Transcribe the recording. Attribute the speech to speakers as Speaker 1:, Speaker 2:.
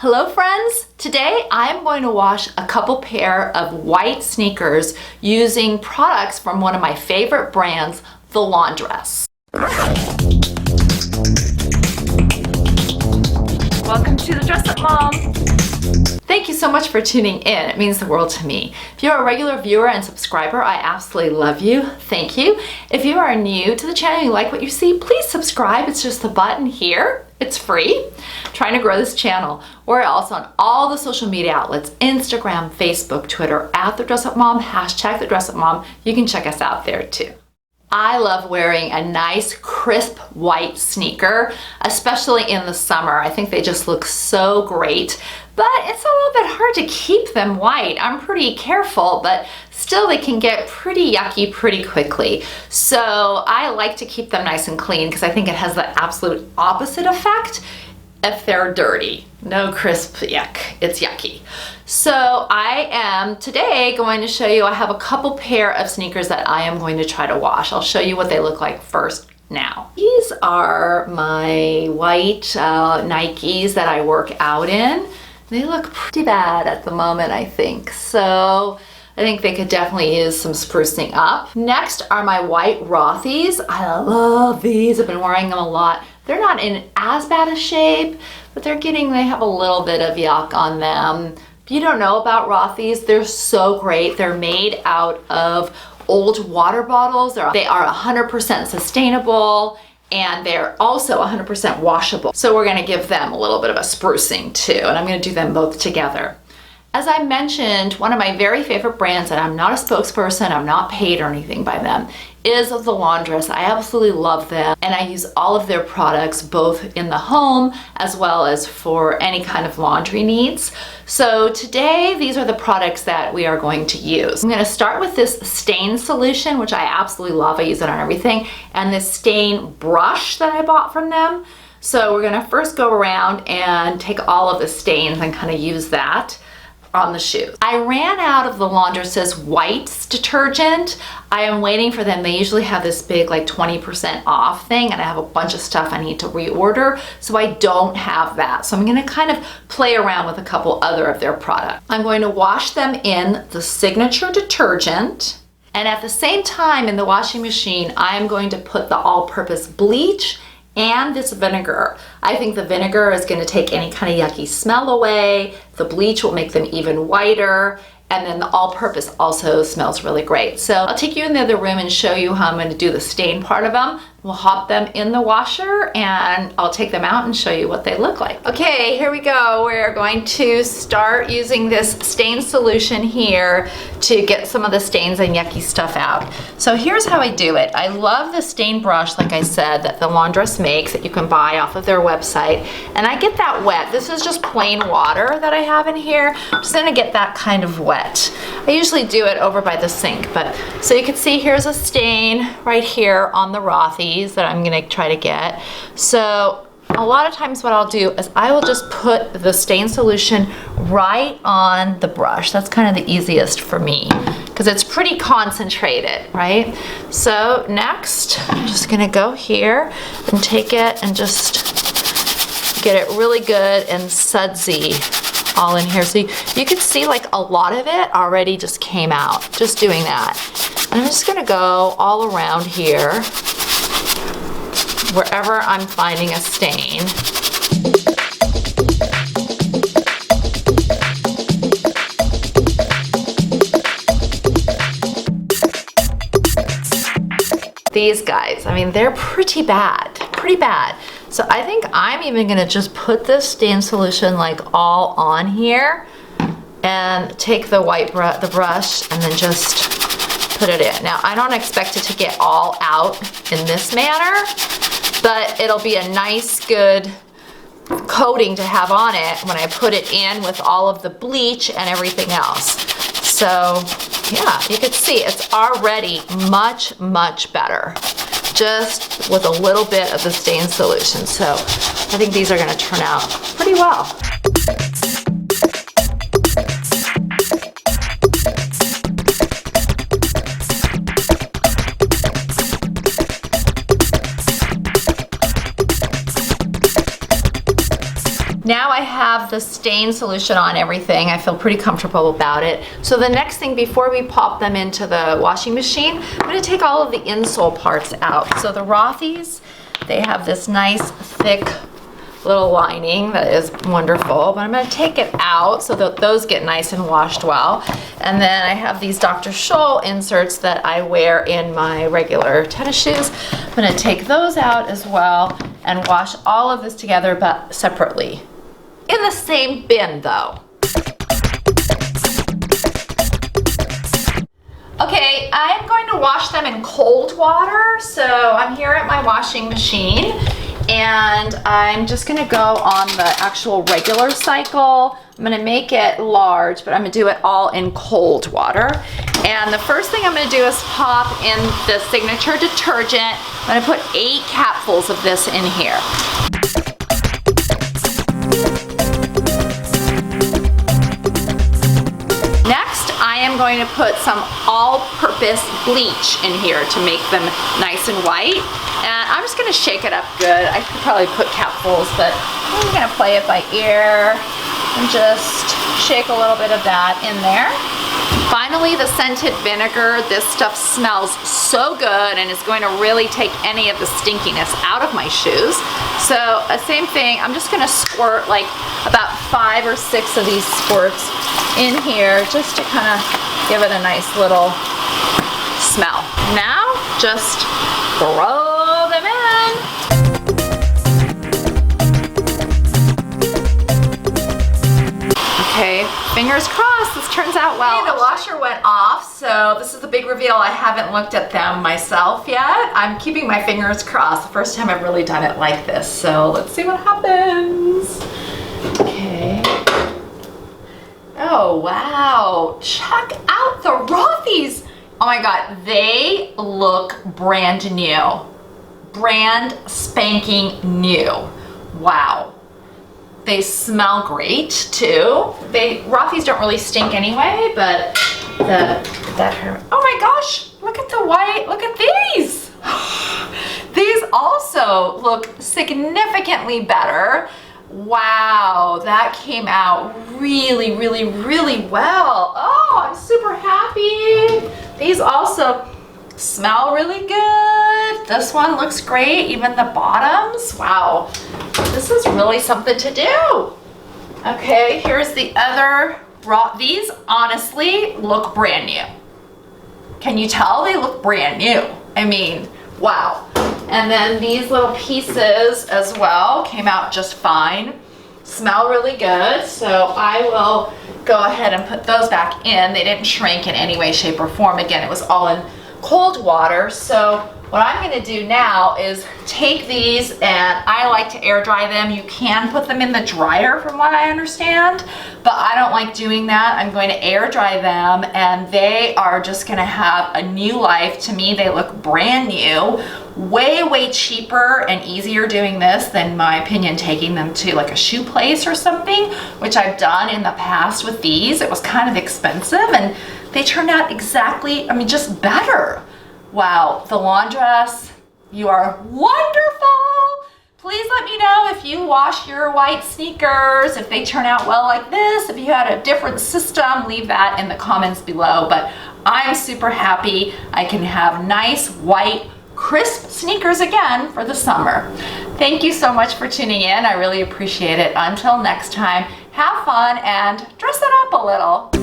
Speaker 1: Hello friends! Today I'm going to wash a couple pair of white sneakers using products from one of my favorite brands, the Laundress. Welcome to the Dress Up Mom! Thank you so much for tuning in. It means the world to me. If you're a regular viewer and subscriber, I absolutely love you. Thank you. If you are new to the channel and you like what you see, please subscribe. It's just the button here. It's free. I'm trying to grow this channel. We're also on all the social media outlets, Instagram, Facebook, Twitter, at The Dress Up Mom, hashtag The Dress Up Mom. You can check us out there too. I love wearing a nice crisp white sneaker, especially in the summer. I think they just look so great, but it's a little bit hard to keep them white. I'm pretty careful, but still they can get pretty yucky pretty quickly. So I like to keep them nice and clean because I think it has the absolute opposite effect if they're dirty. No crisp yuck, it's yucky. So I am today going to show you, I have a couple pair of sneakers that I am going to try to wash. I'll show you what they look like first now. These are my white Nikes that I work out in. They look pretty bad at the moment, I think. So I think they could definitely use some sprucing up. Next are my white Rothys. I love these, I've been wearing them a lot. They're not in as bad a shape, but they have a little bit of yuck on them. If you don't know about Rothys, they're so great. They're made out of old water bottles. They are 100% sustainable, and they're also 100% washable. So we're gonna give them a little bit of a sprucing too, and I'm gonna do them both together. As I mentioned, one of my very favorite brands, and I'm not a spokesperson, I'm not paid or anything by them, is the Laundress. I absolutely love them, and I use all of their products both in the home as well as for any kind of laundry needs. So today, these are the products that we are going to use. I'm gonna start with this stain solution, which I absolutely love. I use it on everything, and this stain brush that I bought from them. So we're gonna first go around and take all of the stains and kind of use that on the shoes. I ran out of the Laundress's whites detergent. I am waiting for them. They usually have this big like 20% off thing, and I have a bunch of stuff I need to reorder, so I don't have that. So I'm gonna kind of play around with a couple other of their products. I'm going to wash them in the signature detergent, and at the same time in the washing machine, I am going to put the all-purpose bleach and this vinegar. I think the vinegar is going to take any kind of yucky smell away. The bleach will make them even whiter, and then the all-purpose also smells really great. So I'll take you in the other room and show you how I'm going to do the stain part of them. We'll hop them in the washer and I'll take them out and show you what they look like. Okay, here we go. We're going to start using this stain solution here to get some of the stains and yucky stuff out. So here's how I do it. I love the stain brush, like I said, that the Laundress makes that you can buy off of their website. And I get that wet. This is just plain water that I have in here. I'm just gonna get that kind of wet. I usually do it over by the sink, but so you can see here's a stain right here on the Rothys that I'm gonna try to get. So a lot of times what I'll do is I will just put the stain solution right on the brush. That's kind of the easiest for me because it's pretty concentrated, right? So next, I'm just gonna go here and take it and just get it really good and sudsy all in here. So you can see like a lot of it already just came out, just doing that. And I'm just gonna go all around here, wherever I'm finding a stain. These guys, I mean, they're pretty bad, pretty bad. So I think I'm even gonna just put this stain solution like all on here and take the the brush and then just put it in. Now, I don't expect it to get all out in this manner, but it'll be a nice, good coating to have on it when I put it in with all of the bleach and everything else. So yeah, you can see it's already much, much better just with a little bit of the stain solution. So I think these are gonna turn out pretty well. Now I have the stain solution on everything. I feel pretty comfortable about it. So the next thing before we pop them into the washing machine, I'm gonna take all of the insole parts out. So the Rothys, they have this nice thick little lining that is wonderful, but I'm gonna take it out so that those get nice and washed well. And then I have these Dr. Scholl inserts that I wear in my regular tennis shoes. I'm gonna take those out as well and wash all of this together but separately. In the same bin though. Okay, I'm going to wash them in cold water. So I'm here at my washing machine and I'm just gonna go on the actual regular cycle. I'm gonna make it large, but I'm gonna do it all in cold water. And the first thing I'm gonna do is pop in the signature detergent. I'm gonna put 8 capfuls of this in here. Next, I am going to put some all-purpose bleach in here to make them nice and white. And I'm just gonna shake it up good. I could probably put capfuls, but I'm gonna play it by ear and just shake a little bit of that in there. Finally, the scented vinegar. This stuff smells so good and is going to really take any of the stinkiness out of my shoes. So same thing, I'm just gonna squirt like about 5 or 6 of these squirts in here just to kind of give it a nice little smell. Now, just throw them in. Okay, fingers crossed this turns out well. Okay, the washer went off, so this is the big reveal. I haven't looked at them myself yet. I'm keeping my fingers crossed. The first time I've really done it like this, so let's see what happens. Okay. Oh, wow. Check out the Rothys. Oh my God, they look brand new. Brand spanking new. Wow. They smell great too. Rothys don't really stink anyway, but oh my gosh, look at the white, look at these. These also look significantly better. Wow, that came out really, really, really well. Oh, I'm super happy. These also smell really good. This one looks great, even the bottoms. Wow, this is really something to do. Okay, here's the other These honestly look brand new. Can you tell? They look brand new. I mean, wow. And then these little pieces as well came out just fine. Smell really good, so I will go ahead and put those back in. They didn't shrink in any way, shape, or form. Again, it was all in cold water. So what I'm gonna do now is take these, and I like to air dry them. You can put them in the dryer from what I understand, but I don't like doing that. I'm going to air dry them, and they are just gonna have a new life. To me, they look brand new. Way, way cheaper and easier doing this than, in my opinion, taking them to like a shoe place or something, which I've done in the past with these. It was kind of expensive, and they turned out exactly, I mean, just better. Wow, the Laundress, you are wonderful. Please let me know if you wash your white sneakers, if they turn out well like this, if you had a different system, leave that in the comments below. But I'm super happy I can have nice white crisp sneakers again for the summer. Thank you so much for tuning in. I really appreciate it. Until next time, have fun and dress it up a little.